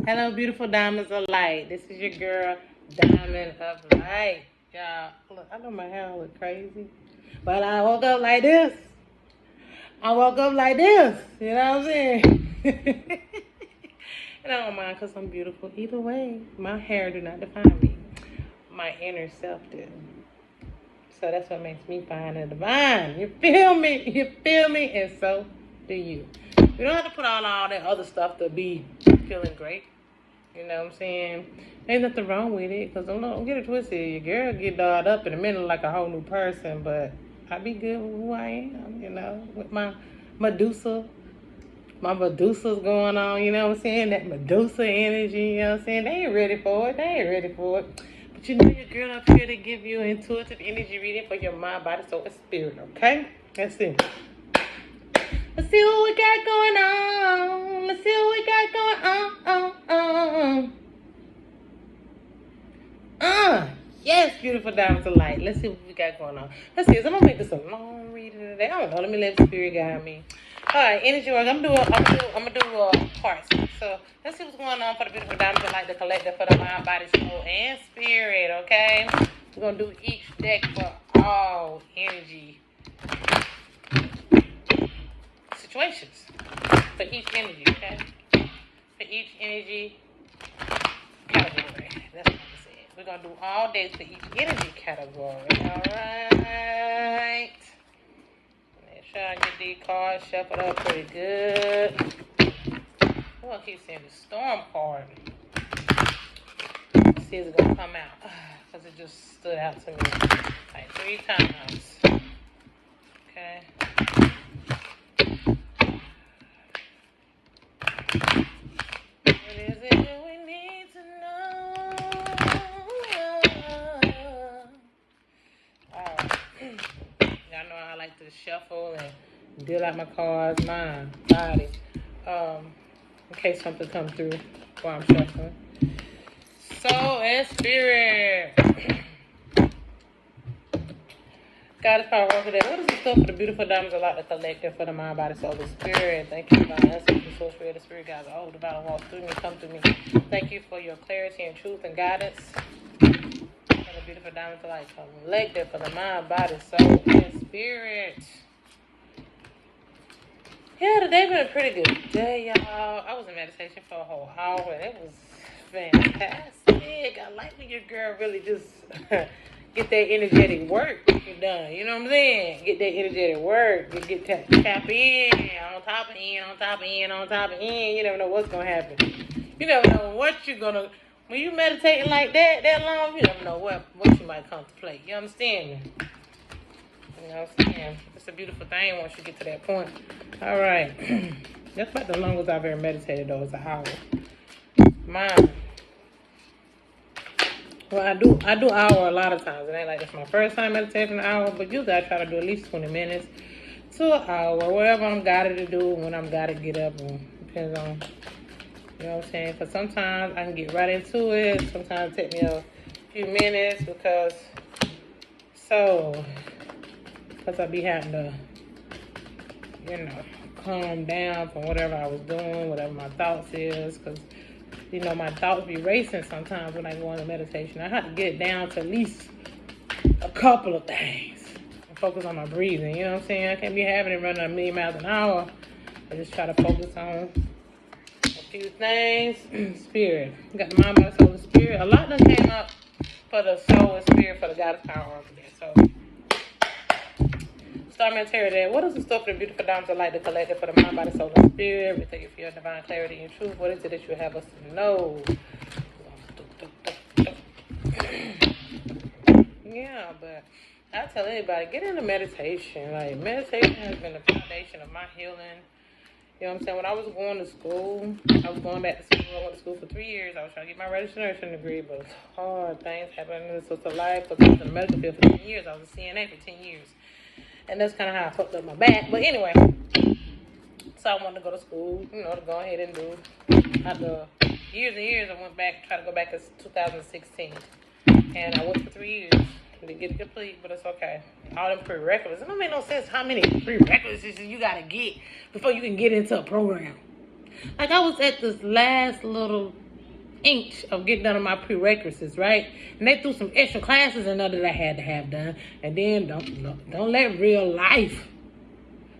Hello, beautiful diamonds of light. This is your girl, Diamond of Light. Y'all, look, I know my hair look crazy, but I woke up like this. I woke up like this. You know what I'm saying? And I don't mind because I'm beautiful. Either way, my hair do not define me. My inner self do. So that's what makes me fine and divine. You feel me? You feel me? And so do you. You don't have to put on all that other stuff to be feeling great. You know what I'm saying? Ain't nothing wrong with it. Because don't get it twisted. Your girl get dolled up in a minute like a whole new person. But I be good with who I am. You know, with my Medusa. My Medusa's going on. You know what I'm saying? That Medusa energy. You know what I'm saying? They ain't ready for it. They ain't ready for it. But you know your girl up here to give you intuitive energy reading for your mind, body, soul, and spirit. Okay? Let's see. Let's see what we got going on. Let's see what we got going on. Yes, beautiful diamonds of light. Let's see what we got going on. Let's see. I'm gonna make this a long reading today. I don't know. Let me let the spirit guide me. All right, energy work. I'm gonna do parts. So let's see what's going on for the beautiful diamonds of light, the collective for the mind, body, soul, and spirit. Okay. We're gonna do each deck for all energy situations. For each energy, okay? For each energy category. That's what I'm saying. We're going to do all days for each energy category. Alright. Make sure I get these cards shuffled up pretty good. I'm going to keep saying the storm card. Let's see if it's going to come out. Because it just stood out to me like 3 times. Okay. What is it that we need to know? Alright. Y'all know I like to shuffle and deal out my cards, mind, body. In case something comes through while I'm shuffling. Soul and spirit. Goddess power over there. What is the stuff for the beautiful diamonds of light, the collective for the mind, body, soul, and spirit? Thank you, divine essence, the soul, spirit, the spirit, guys. Oh, divine walks through me, come through me. Thank you for your clarity and truth and guidance. For the beautiful diamonds of light, collective for the mind, body, soul, and spirit. Yeah, today been a pretty good day, y'all. I was in meditation for a whole hour, and it was fantastic. I like when your girl really just get that energetic work done. You know what I'm saying? Get that energetic work. Get tap in, on top of in, on top of in, on top of in. You never know what's going to happen. You never know what you're going to... When you meditating like that long, you never know what you might contemplate. You understand me? You know what I'm saying? It's a beautiful thing once you get to that point. All right. That's about the longest I've ever meditated, though. It's an hour. Mine. Well, I do hour a lot of times. It ain't like it's my first time meditating an hour, but you gotta try to do at least 20 minutes to an hour, whatever I'm guided to do when I'm gotta get up. And depends on, you know what I'm saying? Because sometimes I can get right into it. Sometimes it take me a few minutes because I be having to, you know, calm down from whatever I was doing, whatever my thoughts is, because you know, my thoughts be racing sometimes when I go into meditation. I have to get down to at least a couple of things and focus on my breathing. You know what I'm saying? I can't be having it running a million miles an hour. I just try to focus on a few things. Spirit. You got the mind, body, soul, and spirit. A lot of them came up for the soul and spirit for the goddess power over there. So, Star Military there. What is the stuff for the beautiful diamonds of light, the collective for the mind, body, soul, and spirit? We thank you for your divine clarity and truth. What is it that you have us to know? Yeah, but I tell anybody, get into meditation. Like, meditation has been the foundation of my healing. You know what I'm saying? When I was going to school, I was going back to school. I went to school for 3 years. I was trying to get my registered nursing degree, but it was hard. Things happened in the social life. Because I was in the medical field for 10 years. I was a CNA for 10 years. And that's kind of how I fucked up my back. But anyway, so I wanted to go to school, you know, to go ahead and do. After years and years, I went back, tried to go back in 2016. And I went for 3 years. Didn't get it complete, but it's okay. All them prerequisites. It don't make no sense how many prerequisites you got to get before you can get into a program. Like, I was at this last little inch of getting done on my prerequisites, right? And they threw some extra classes in there that I had to have done. And then don't let real life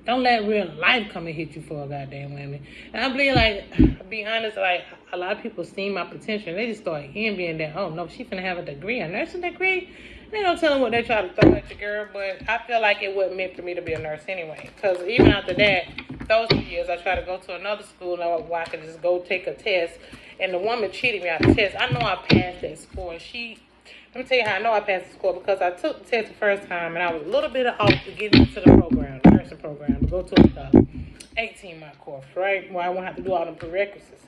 come and hit you for a goddamn women. And I believe, like, I'll be honest, like, a lot of people see my potential and they just start envying that, oh no, she finna have a degree, a nursing degree. They don't tell them what they try to throw at your girl, but I feel like it wasn't meant for me to be a nurse anyway. Because even after that, those 2 years, I tried to go to another school where I could just go take a test. And the woman cheated me out of the test. I know I passed that score. Let me tell you how I know I passed the score, because I took the test the first time and I was a little bit off to get into the program, the nursing program, to go to the 18-month course, right? Where I won't have to do all the prerequisites.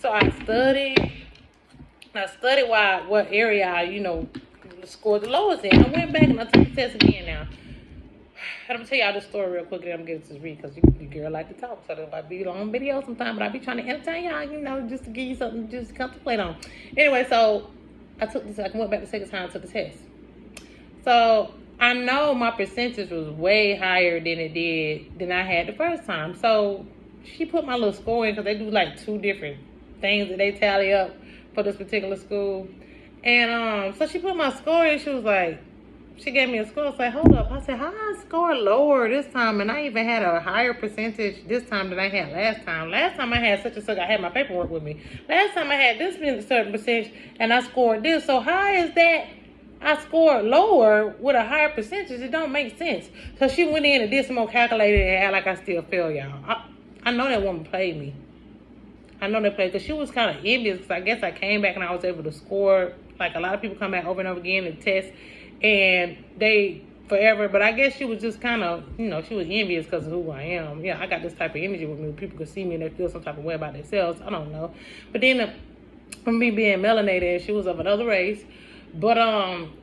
So I studied what area I, scored the lowest in. I went back and I took the test again now. I'm gonna tell y'all this story real quick and I'm gonna get to this read, because you girl like to talk, so there might be long video sometimes, but I be trying to entertain y'all, just to give you something just to contemplate on. Anyway, so I went back the second time, took the test. So I know my percentage was way higher than I had the first time. So she put my little score in, because they do like 2 different things that they tally up for this particular school. And so she put my score in. She gave me a score. I was like, hold up. I said, how I scored lower this time? And I even had a higher percentage this time than I had last time. Last time I had such and such. I had my paperwork with me. Last time I had this certain percentage and I scored this. So how is that I scored lower with a higher percentage? It don't make sense. So she went in and did some more calculated and act like I still failed, y'all. I know that woman played me. I know they played, because she was kind of envious, because I guess I came back and I was able to score. Like, a lot of people come back over and over again and test, and they forever. But I guess she was just kind of, she was envious because of who I am. Yeah, I got this type of energy with me. People could see me and they feel some type of way about themselves. I don't know. But then from me being melanated, and she was of another race. But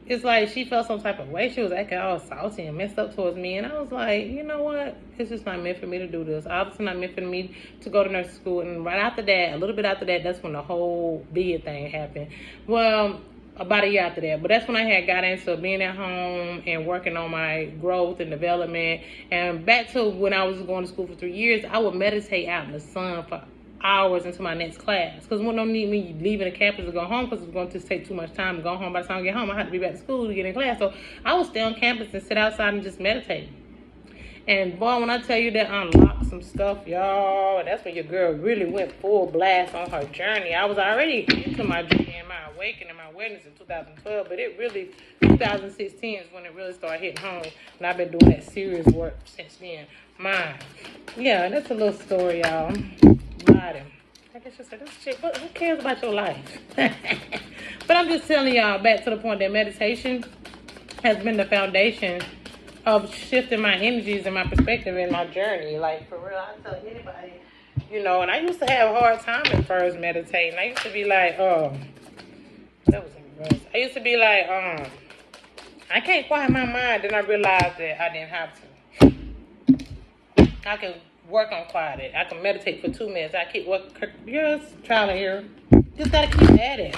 it's like she felt some type of way. She was acting all salty and messed up towards me. And I was like, you know what? It's just not meant for me to do this. Obviously not meant for me to go to nursing school. And right after that, a little bit after that, that's when the whole bid thing happened. Well, about a year after that. But that's when I had got into being at home and working on my growth and development. And back to when I was going to school for 3 years, I would meditate out in the sun for hours into my next class, because one don't need me leaving the campus to go home, because it's going to take too much time to go home. By the time I get home, I have to be back to school to get in class. So I would stay on campus and sit outside and just meditate. And boy, when I tell you that unlocked some stuff, y'all, that's when your girl really went full blast on her journey. I was already into my journey and my awakening, my awareness in 2012, but it really, 2016 is when it really started hitting home. And I've been doing that serious work since then. Yeah, that's a little story, y'all. I guess you said this chick, who cares about your life? But I'm just telling y'all, back to the point that meditation has been the foundation of shifting my energies and my perspective in my journey. Like, for real, I tell anybody, and I used to have a hard time at first meditating. I used to be like, that was embarrassing. I used to be like, I can't quiet my mind. Then I realized that I didn't have to. I can work on quiet. I can meditate for 2 minutes. I keep working. Yes, trial and error. Just gotta keep at it.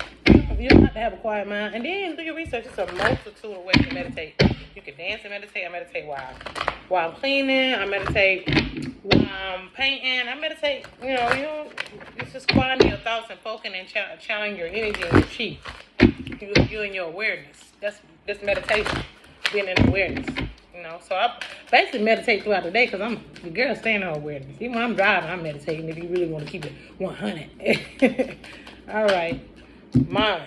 You don't have to have a quiet mind. And then do your research. It's a multitude of ways to meditate. You can dance and meditate. I meditate while I'm cleaning. I meditate while I'm painting. I meditate. It's just quieting your thoughts and focusing and channeling your energy and your chi. You and your awareness. That's meditation. Being in awareness. So I basically meditate throughout the day, because I'm the girl staying on awareness. Even when I'm driving, I'm meditating, if you really want to keep it 100. All right. Mind.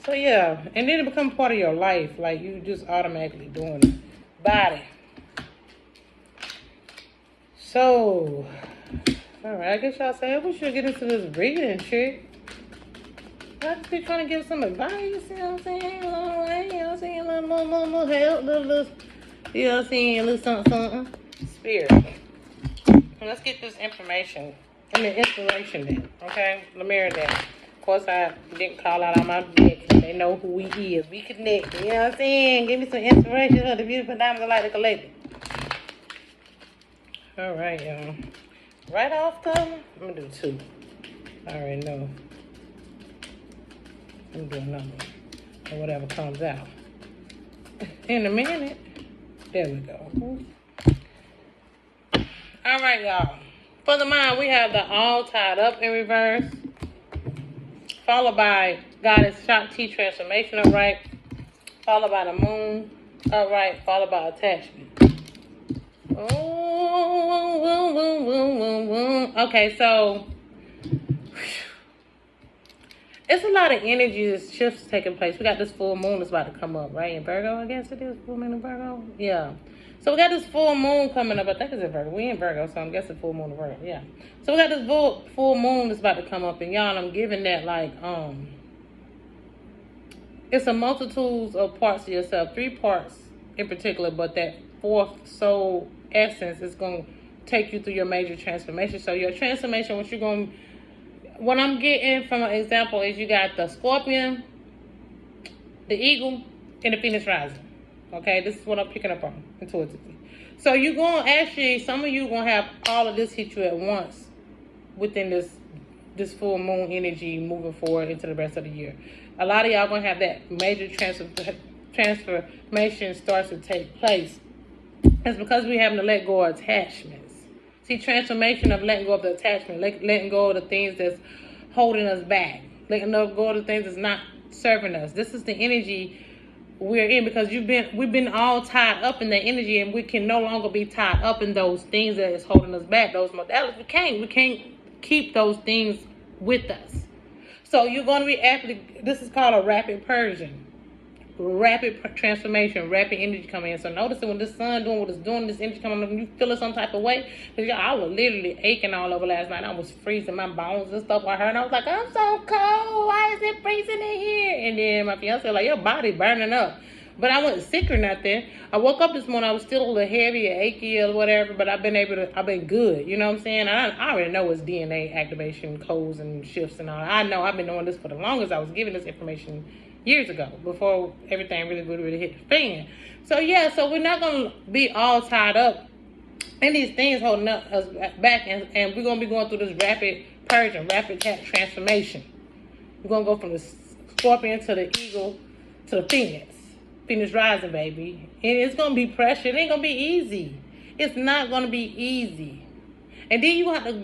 So yeah, and then it becomes part of your life. Like, you just automatically doing it. Body. So, all right, I guess y'all say we should get into this breathing shit. I just be trying to give some advice, you know what I'm saying? You know what I'm saying? Little help, little, you know what I'm saying? A little something. Spirit. Let's get this inspiration then, okay? Lemire then. Of course, I didn't call out on my neck. They know who he is. We connect, you know what I'm saying? Give me some inspiration of the beautiful diamonds I like to collect. All right, y'all. Right off the, I'm going to do 2. I already know. I'm doing another one, or whatever comes out. In a minute. There we go. All right, y'all. For the mind, we have the all tied up in reverse. followed by Goddess Shakti transformation upright, followed by the moon upright, followed by attachment. Okay, so it's a lot of energy shifts taking place. We got this full moon that's about to come up, right? In Virgo, I guess it is. Full moon in Virgo? Yeah. So we got this full moon coming up. I think it's in Virgo. We in Virgo, so I'm guessing full moon in Virgo. Yeah. So we got this full moon that's about to come up. And y'all, I'm giving that like, it's a multitude of parts of yourself. 3 parts in particular, but that 4th soul essence is going to take you through your major transformation. So your transformation, what I'm getting from an example is you got the Scorpion, the Eagle, and the Phoenix Rising. Okay, this is what I'm picking up on intuitively. So you're going to actually, some of you going to have all of this hit you at once within this full moon energy moving forward into the rest of the year. A lot of y'all going to have that major transformation starts to take place. It's because we're having to let go of attachments. See, transformation of letting go of the attachment, letting go of the things that's holding us back, letting go of the things that's not serving us. This is the energy we're in because we've been all tied up in that energy, and we can no longer be tied up in those things that is holding us back. Those modalities, we can't keep those things with us. So you're going to be this is called a rapid purging. Rapid transformation, rapid energy coming in. So notice that when the sun doing what it's doing, this energy coming up, and you feeling some type of way. Because I was literally aching all over last night. I was freezing my bones and stuff like her. And I was like, I'm so cold. Why is it freezing in here? And then my fiance was like, your body burning up. But I wasn't sick or nothing. I woke up this morning, I was still a little heavy or achy or whatever, but I've been good. You know what I'm saying? I already know it's DNA activation codes and shifts and all. I know I've been doing this for the longest. I was giving this information years ago, before everything really hit the fan. So yeah, so we're not gonna be all tied up in these things holding us back, and we're gonna be going through this rapid purging, rapid transformation. We're gonna go from the Scorpion to the Eagle to the Phoenix Rising, baby. And it's gonna be pressure. It ain't gonna be easy. It's not gonna be easy. And then you have to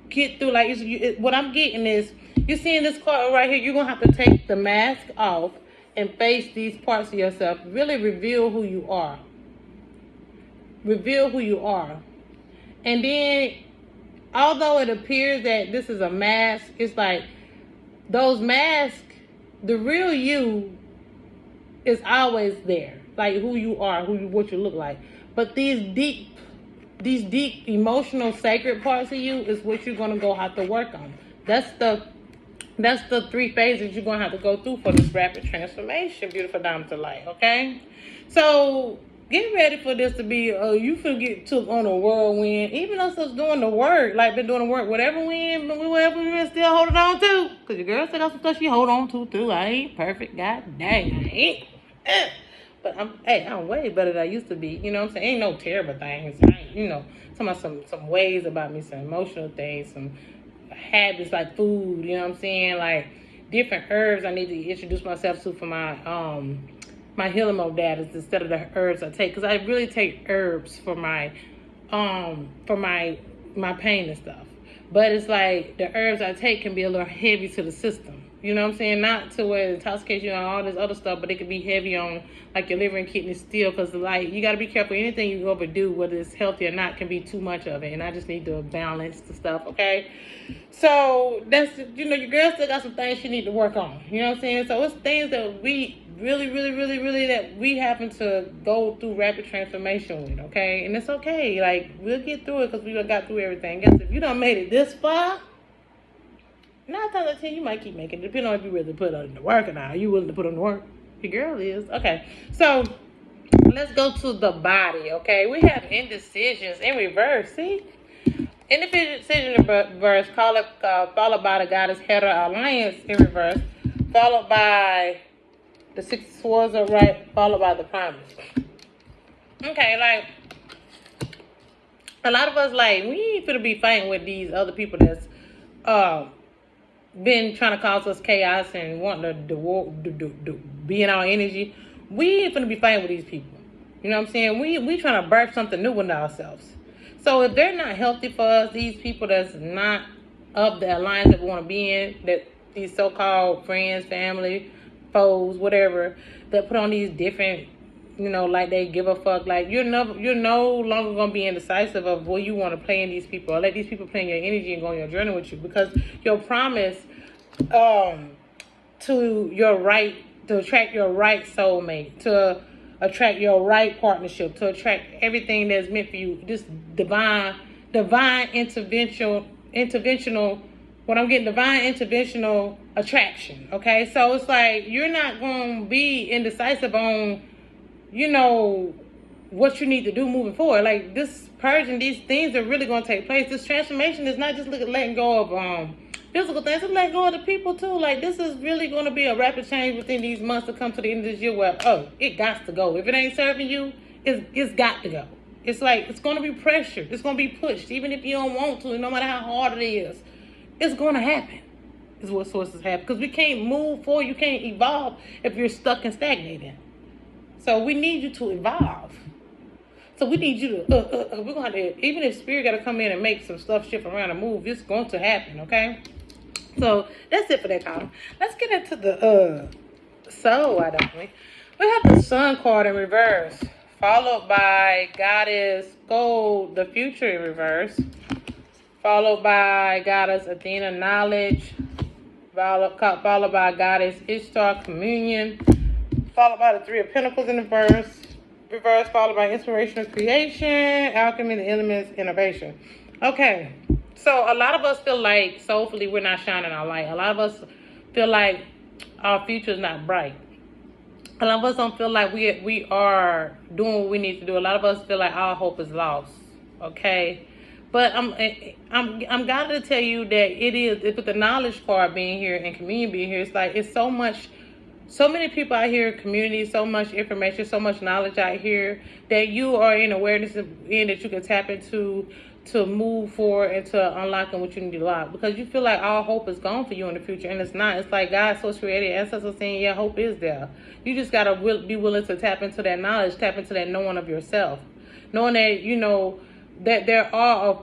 get through, like, what I'm getting is, you're seeing this card right here. You're going to have to take the mask off and face these parts of yourself. Really reveal who you are. Reveal who you are. And then, although it appears that this is a mask, it's like those masks, the real you is always there. Like who you are, what you look like. But these deep emotional sacred parts of you is what you're going to go have to work on. That's the 3 phases you're going to have to go through for this rapid transformation, beautiful diamonds of light, okay? So, get ready for this to be, you feel get took on a whirlwind. Even us doing the work, like been doing the work, whatever we still holding on to. Because your girl said that's some stuff she hold on to, too. I ain't perfect, god dang, I ain't. But I'm way better than I used to be. You know what I'm saying? Ain't no terrible things. Talking about some ways about me, some emotional things, some habits like food, you know what I'm saying? Like different herbs I need to introduce myself to for my my healing modalities instead of the herbs I take, because I really take herbs for my pain and stuff. But it's like the herbs I take can be a little heavy to the system. You know what I'm saying? Not to where it intoxicates you and all this other stuff, but it could be heavy on like your liver and kidneys still, because like you got to be careful. Anything you overdo, whether it's healthy or not, can be too much of it. And I just need to balance the stuff, okay? So that's, your girl still got some things she need to work on. You know what I'm saying? So it's things that we really that we happen to go through rapid transformation with, okay? And it's okay. Like, we'll get through it because we done got through everything. Guess if you done made it this far, 9 times out of 10, you might keep making it. Depending on if you really put in the work or not. Are you willing to put on the work? Your girl is. Okay. So, let's go to the body, okay? We have indecisions in reverse. See? Indecision in reverse, followed by the Goddess Hera Alliance in reverse, followed by the 6 of Swords upright, followed by the Promise. Okay, like, a lot of us, like, we ain't finna be fighting with these other people that's been trying to cause us chaos and wanting to be in our energy. We ain't finna be fighting with these people. You know what I'm saying? We trying to birth something new in ourselves. So if they're not healthy for us, these people that's not of the alliance that we want to be in, that these so-called friends, family, foes, whatever, that put on these different, like they give a fuck. Like you're no longer gonna be indecisive of where you want to play in these people, or let these people play in your energy and go on your journey with you, because your promise to your right, to attract your right soulmate, to attract your right partnership, to attract everything that's meant for you. This divine interventional. What I'm getting, divine interventional attraction. Okay, so it's like you're not gonna be indecisive on, what you need to do moving forward. Like this purging, these things are really gonna take place. This transformation is not just letting go of physical things, it's letting go of the people too. Like this is really gonna be a rapid change within these months to come to the end of this year where it got to go. If it ain't serving you, it's got to go. It's like it's gonna be pressured. It's gonna be pushed, even if you don't want to. No matter how hard it is, it's gonna happen. Is what sources happen, because we can't move forward. You can't evolve if you're stuck and stagnating. So we need you to evolve. So we need you to, we're going to, even if spirit got to come in and make some stuff shift around and move, it's going to happen, okay? So that's it for that column. Let's get into the soul, why don't we? We have the sun card in reverse, followed by Goddess Gold, the future in reverse, followed by Goddess Athena, knowledge, followed by Goddess Ishtar, communion, followed by the Three of Pentacles in reverse, followed by inspirational creation, alchemy, the elements, innovation. Okay, so a lot of us feel like soulfully we're not shining our light. A lot of us feel like our future is not bright. A lot of us don't feel like we are doing what we need to do. A lot of us feel like our hope is lost. Okay, but I'm got to tell you that with the knowledge card being here and communion being here, it's like it's so many people out here, community, so much information, so much knowledge out here that you are in awareness in that you can tap into to move forward and to unlocking what you need to unlock, because you feel like all hope is gone for you in the future, and it's not. It's like God, source, created, ancestors saying, yeah, hope is there. You just got to be willing to tap into that knowledge, tap into that knowing of yourself, knowing that, that there are a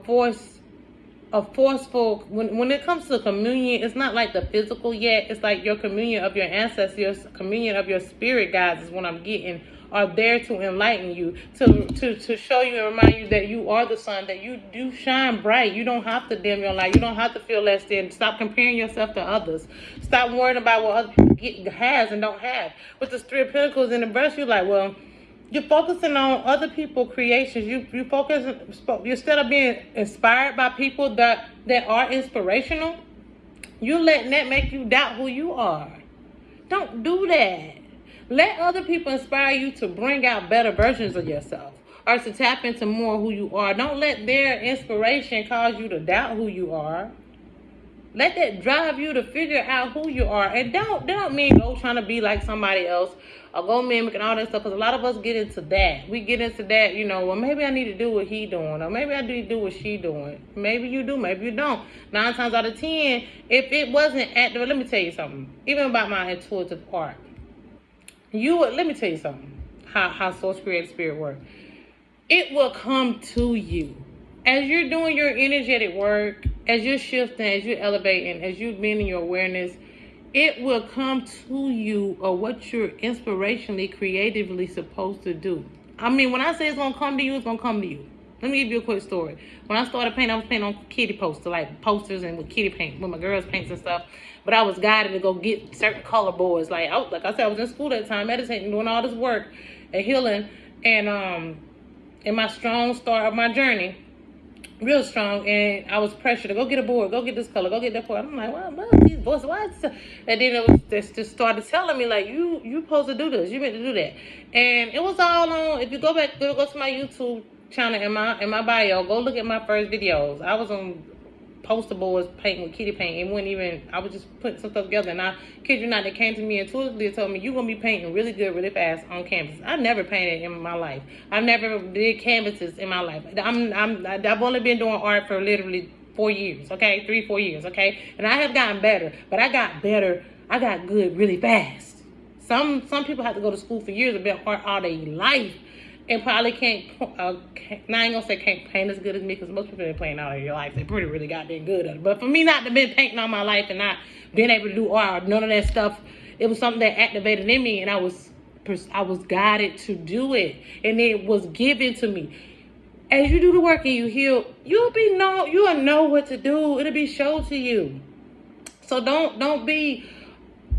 forceful, when it comes to communion, it's not like the physical yet. It's like your communion of your ancestors, your communion of your spirit guides is what I'm getting, are there to enlighten you, to show you and remind you that you are the sun, that you do shine bright. You don't have to dim your light. You don't have to feel less than. Stop comparing yourself to others. Stop worrying about what other people has and don't have. With the Three of Pentacles in the verse, you're like, well, you're focusing on other people's creations. You focus, instead of being inspired by people that are inspirational, you're letting that make you doubt who you are. Don't do that. Let other people inspire you to bring out better versions of yourself, or to tap into more who you are. Don't let their inspiration cause you to doubt who you are. Let that drive you to figure out who you are. And don't mean go trying to be like somebody else or go mimicking all that stuff, because a lot of us get into that. We get into that, well, maybe I need to do what he doing, or maybe I need to do what she doing. Maybe you do, maybe you don't. 9 times out of 10, if it wasn't active, let me tell you something. Even about my intuitive part, let me tell you something. How source, created, spirit work. It will come to you. As you're doing your energetic work, as you're shifting, as you're elevating, as you're being in your awareness, it will come to you, or what you're inspirationally, creatively supposed to do. I mean, when I say it's going to come to you, it's going to come to you. Let me give you a quick story. When I started painting, I was painting on kitty posters, like posters and with kitty paint, with my girls' paints and stuff. But I was guided to go get certain color boards. Like I said, I was in school at the time, meditating, doing all this work and healing. And in my strong start of my journey, real strong, and I was pressured to go get a board, go get this color, go get that board. I'm like, well, these voices, why? And then it was just started telling me, like, you supposed to do this, you meant to do that. And it was all on. If you go to my YouTube channel in my bio, go look at my first videos. I was on poster boards painting with kitty paint. I was just putting some stuff together, and I kid you not, they came to me intuitively and told me, you're gonna be painting really good, really fast on canvas. I never painted in my life. I never did canvases in my life. I've only been doing art for literally 4 years, okay, 3-4 years, okay, and I have gotten better, but I got good really fast. Some people have to go to school for years and be art all their life, and probably can't, I ain't gonna say can't paint as good as me, because most people been playing all of your life. They pretty really goddamn good at it. But for me not to been painting all my life and not being able to do art, none of that stuff. It was something that activated in me, and I was guided to do it, and it was given to me. As you do the work and you heal, you'll know what to do. It'll be shown to you. So don't be,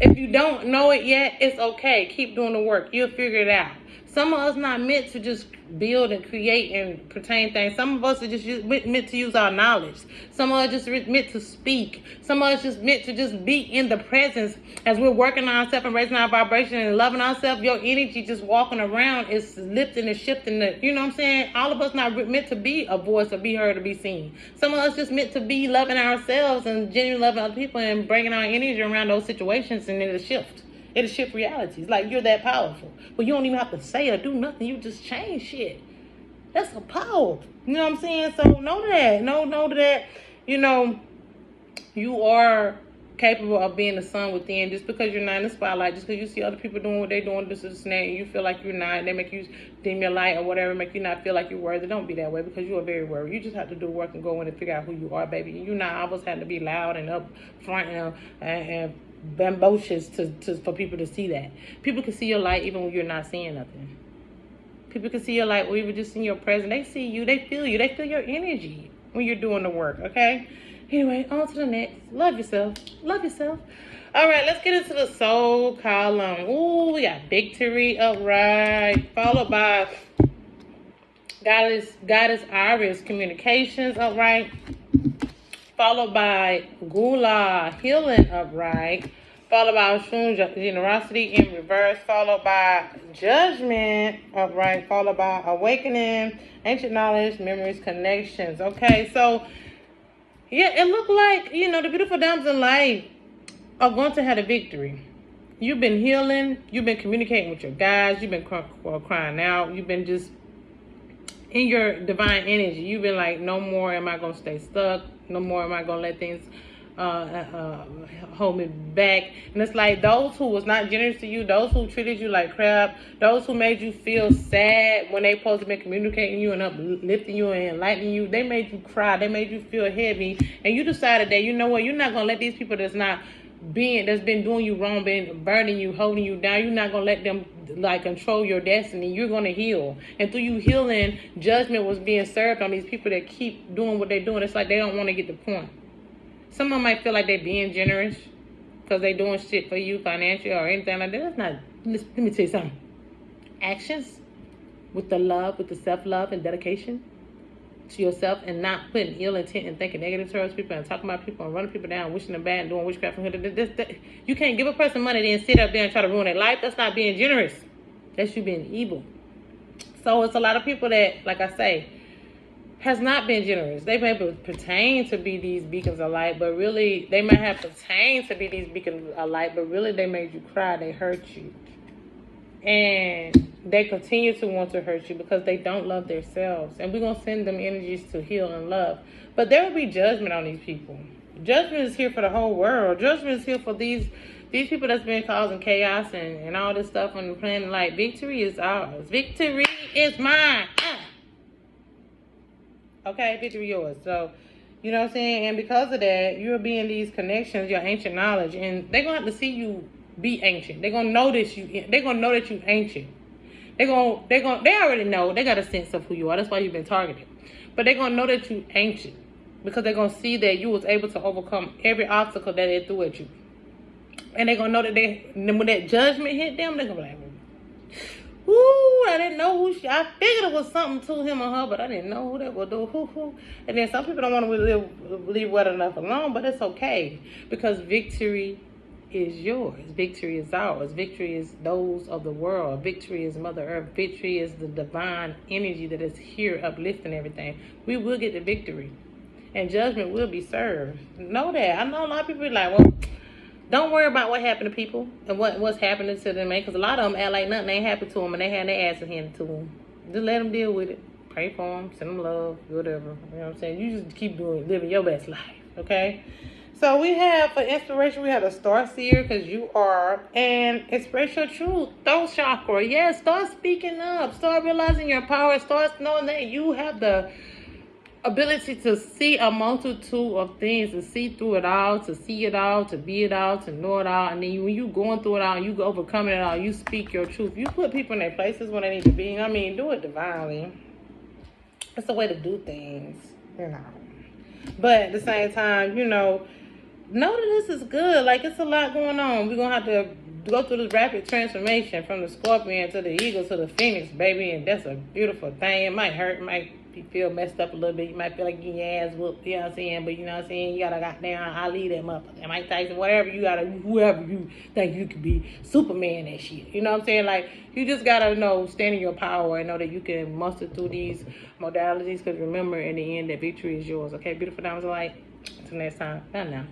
if you don't know it yet, it's okay. Keep doing the work. You'll figure it out. Some of us not meant to just build and create and pertain things. Some of us are just meant to use our knowledge. Some of us just meant to speak. Some of us just meant to just be in the presence as we're working on ourselves and raising our vibration and loving ourselves. Your energy just walking around is lifting and shifting. You know what I'm saying? All of us not meant to be a voice or be heard or be seen. Some of us just meant to be loving ourselves and genuinely loving other people and bringing our energy around those situations, and it'll shift. It'll shift realities. Like, you're that powerful. But you don't even have to say or do nothing. You just change shit. That's a power. You know what I'm saying? So know that. Know that, you are capable of being the sun within. Just because you're not in the spotlight, just because you see other people doing what they're doing, this is and you feel like you're not, and they make you dim your light or whatever, make you not feel like you're worthy. Don't be that way, because you are very worthy. You just have to do work and go in and figure out who you are, baby. You're not always having to be loud and up front and bamboozled for people to see that. People can see your light even when you're not seeing nothing. People can see your light or even just in your presence. They see you, they feel you, they feel your energy when you're doing the work, okay? Anyway, on to the next. Love yourself. Love yourself. All right, let's get into the soul column. Ooh, we got victory upright, followed by Goddess Iris, communications upright, followed by Gula, healing upright, followed by Oshun, generosity in reverse, followed by judgment upright, followed by awakening, ancient knowledge, memories, connections. Okay, so yeah, it looked like, the beautiful diamonds in light are going to have a victory. You've been healing, you've been communicating with your guides, you've been crying out, you've been just in your divine energy. You've been like, no more am I going to stay stuck. No more am I going to let things hold me back. And it's like those who was not generous to you, those who treated you like crap, those who made you feel sad when they supposed to be communicating you and uplifting you and enlightening you, they made you cry. They made you feel heavy. And you decided that, you know what, you're not going to let these people that's been doing you wrong, been burning you, holding you down, you're not going to let them control your destiny. You're going to heal. And through you healing, judgment was being served on these people that keep doing what they're doing. It's like they don't want to get the point. Someone might feel like they're being generous because they're doing shit for you financially or anything like that. That's not, let me tell you something. Actions with the love, with the self-love and dedication to yourself, and not putting ill intent and thinking negative towards people and talking about people and running people down, wishing them bad and doing witchcraft. You can't give a person money then sit up there and try to ruin their life. That's not being generous. That's you being evil. So it's a lot of people that, like I say, has not been generous. They may pertain to be these beacons of light, but really they may have pertained to be these beacons of light, but really they made you cry. They hurt you. And they continue to want to hurt you because they don't love themselves. And we're going to send them energies to heal and love. But there will be judgment on these people. Judgment is here for the whole world. Judgment is here for these people that's been causing chaos and all this stuff on the planet. Like, victory is ours. Victory is mine. Okay, victory yours. So, you know what I'm saying? And because of that, you'll be in these connections, your ancient knowledge. And they're going to have to see you be ancient. They're going to know that you ancient. They already know. They got a sense of who you are. That's why you've been targeted. But they're going to know that you ancient, because they're going to see that you was able to overcome every obstacle that they threw at you. And they're going to know that when that judgment hit them, they're going to be like, ooh, I didn't know who I figured it was something to him or her, but I didn't know who that would do. And then some people don't want to leave well enough alone, but it's okay, because victory is yours. Victory is ours. Victory is those of the world. Victory is Mother Earth. Victory is the divine energy that is here uplifting everything. We will get the victory, and judgment will be served. Know that. I know a lot of people are like, well, don't worry about what happened to people and what's happening to them, man, because a lot of them act like nothing ain't happened to them and they had their asses handed to them. Just let them deal with it. Pray for them. Send them love. Whatever. You know what I'm saying? You just keep living your best life. Okay? So we have, for inspiration, we have a star seer, because you are, and express your truth. Throat chakra. Yes, start speaking up. Start realizing your power. Start knowing that you have the ability to see a multitude of things, to see through it all, to see it all, to be it all, to know it all. And then when you going through it all, you overcoming it all, you speak your truth. You put people in their places when they need to be. I mean, do it divinely. It's a way to do things, you know. But at the same time, you know that this is good. Like, it's a lot going on. We're going to have to go through this rapid transformation from the scorpion to the eagle to the phoenix, baby. And that's a beautiful thing. It might hurt. It might feel messed up a little bit. You might feel like getting your ass whooped. You know what I'm saying? But you know what I'm saying? You got to goddamn, I'll leave that motherfucker. Mike Tyson, whatever you got to, whoever you think you could be, Superman that shit. You know what I'm saying? Like, you just got to know, stand in your power and know that you can muster through these modalities. Because remember, in the end, that victory is yours. Okay? Beautiful diamonds of light. Until next time. Bye now.